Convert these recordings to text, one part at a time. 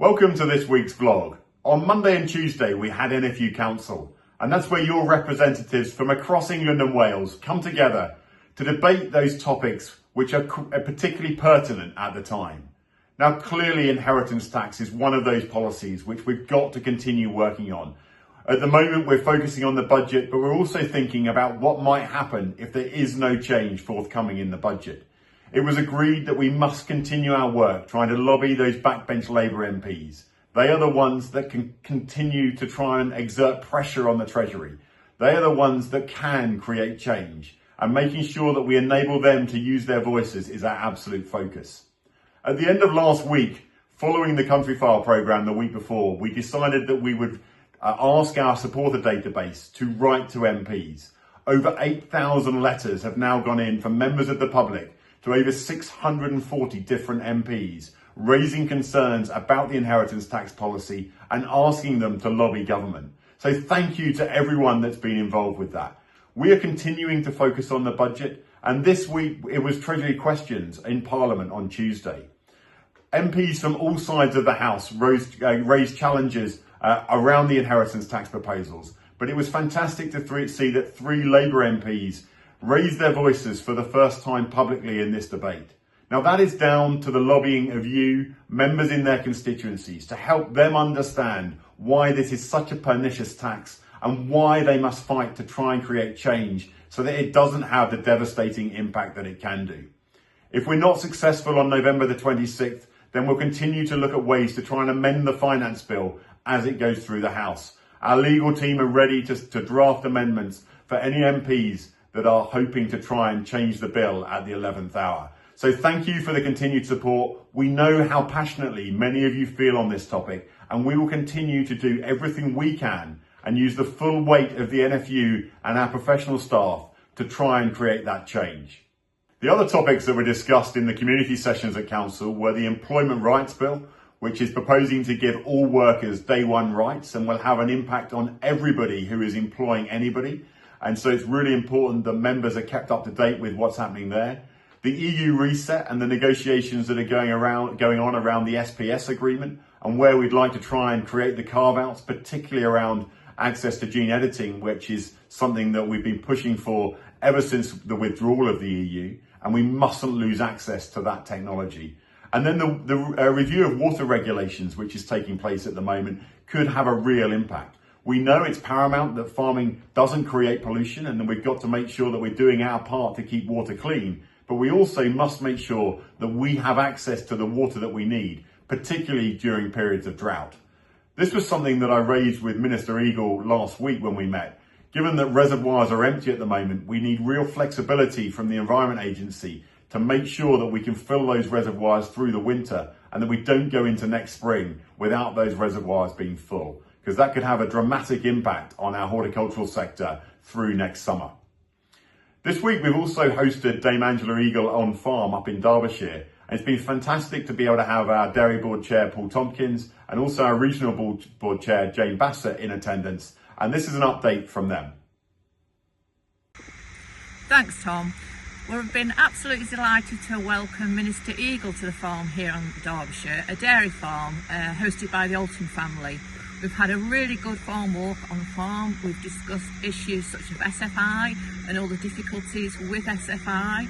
Welcome to this week's vlog. On Monday and Tuesday we had NFU Council, and that's where your representatives from across England and Wales come together to debate those topics which are particularly pertinent at the time. Now clearly inheritance tax is one of those policies which we've got to continue working on. At the moment we're focusing on the budget, but we're also thinking about what might happen if there is no change forthcoming in the budget. It was agreed that we must continue our work trying to lobby those backbench Labour MPs. They are the ones that can continue to try and exert pressure on the Treasury. They are the ones that can create change, and making sure that we enable them to use their voices is our absolute focus. At the end of last week, following the Country File programme the week before, we decided that we would ask our supporter database to write to MPs. Over 8,000 letters have now gone in from members of the public to over 640 different MPs, raising concerns about the inheritance tax policy and asking them to lobby government. So thank you to everyone that's been involved with that. We are continuing to focus on the budget, and this week it was Treasury questions in Parliament on Tuesday. MPs from all sides of the House raised challenges around the inheritance tax proposals, but it was fantastic to see that 3 Labour MPs raised their voices for the first time publicly in this debate. Now that is down to the lobbying of you, members in their constituencies, to help them understand why this is such a pernicious tax and why they must fight to try and create change so that it doesn't have the devastating impact that it can do. If we're not successful on November the 26th, then we'll continue to look at ways to try and amend the finance bill as it goes through the House. Our legal team are ready to draft amendments for any MPs that are hoping to try and change the bill at the 11th hour. So thank you for the continued support. We know how passionately many of you feel on this topic, and we will continue to do everything we can and use the full weight of the NFU and our professional staff to try and create that change. The other topics that were discussed in the community sessions at Council were the Employment Rights Bill, which is proposing to give all workers day one rights and will have an impact on everybody who is employing anybody. And so it's really important that members are kept up to date with what's happening there. The EU reset and the negotiations that are going on around the SPS agreement, and where we'd like to try and create the carve-outs, particularly around access to gene editing, which is something that we've been pushing for ever since the withdrawal of the EU, and we mustn't lose access to that technology. And then the review of water regulations, which is taking place at the moment, could have a real impact. We know it's paramount that farming doesn't create pollution, and that we've got to make sure that we're doing our part to keep water clean. But we also must make sure that we have access to the water that we need, particularly during periods of drought. This was something that I raised with Minister Eagle last week when we met. Given that reservoirs are empty at the moment, we need real flexibility from the Environment Agency to make sure that we can fill those reservoirs through the winter, and that we don't go into next spring without those reservoirs being full, because that could have a dramatic impact on our horticultural sector through next summer. This week we've also hosted Dame Angela Eagle on farm up in Derbyshire, and it's been fantastic to be able to have our Dairy Board Chair Paul Tompkins and also our Regional Board Chair Jane Bassett in attendance, and this is an update from them. Thanks Tom. We've been absolutely delighted to welcome Minister Eagle to the farm here on Derbyshire, a dairy farm hosted by the Alton family. We've had a really good farm walk on the farm. We've discussed issues such as SFI and all the difficulties with SFI.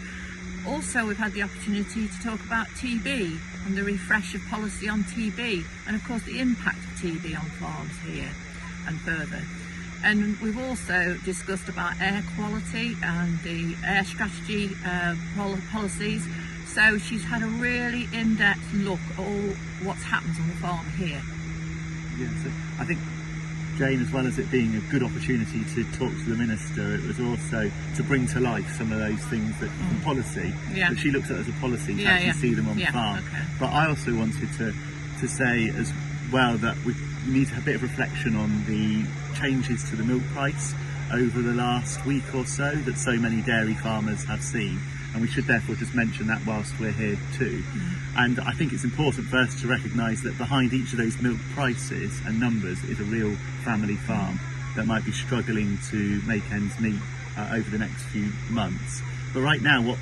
Also, we've had the opportunity to talk about TB and the refresh of policy on TB, and of course the impact of TB on farms here and further. And we've also discussed about air quality and the air strategy policies. So she's had a really in-depth look at all what's happened on the farm here. Yeah, so I think, Jane, as well as it being a good opportunity to talk to the Minister, it was also to bring to life some of those things that from policy, that she looks at as a policy, to actually see them on farm. Okay. But I also wanted to say as well that we need to have a bit of reflection on the changes to the milk price over the last week or so that so many dairy farmers have seen, and we should therefore just mention that whilst we're here too. And I think it's important first to recognise that behind each of those milk prices and numbers is a real family farm that might be struggling to make ends meet over the next few months. But right now what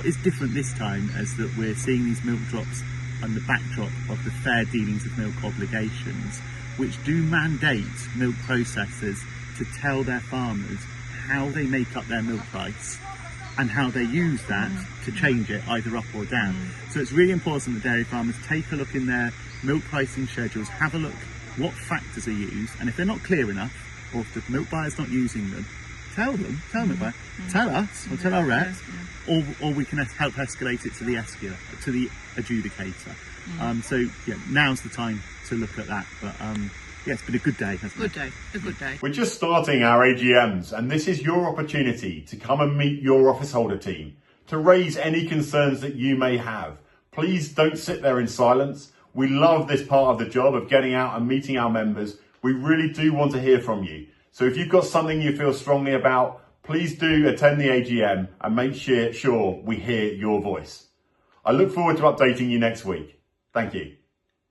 is different this time is that we're seeing these milk drops and the backdrop of the fair dealings of milk obligations, which do mandate milk processors to tell their farmers how they make up their milk price and how they use that to change it either up or down. So it's really important that dairy farmers take a look in their milk pricing schedules, have a look what factors are used, and if they're not clear enough, or if the milk buyer's not using them, tell the milk buyer, tell us, or tell our rep, or we can help escalate it to the adjudicator. So yeah, now's the time to look at that. But yeah, it's been a good day, hasn't it? A good day. We're just starting our AGMs, and this is your opportunity to come and meet your office holder team, to raise any concerns that you may have. Please don't sit there in silence. We love this part of the job of getting out and meeting our members. We really do want to hear from you. So if you've got something you feel strongly about, please do attend the AGM and make sure we hear your voice. I look forward to updating you next week. Thank you.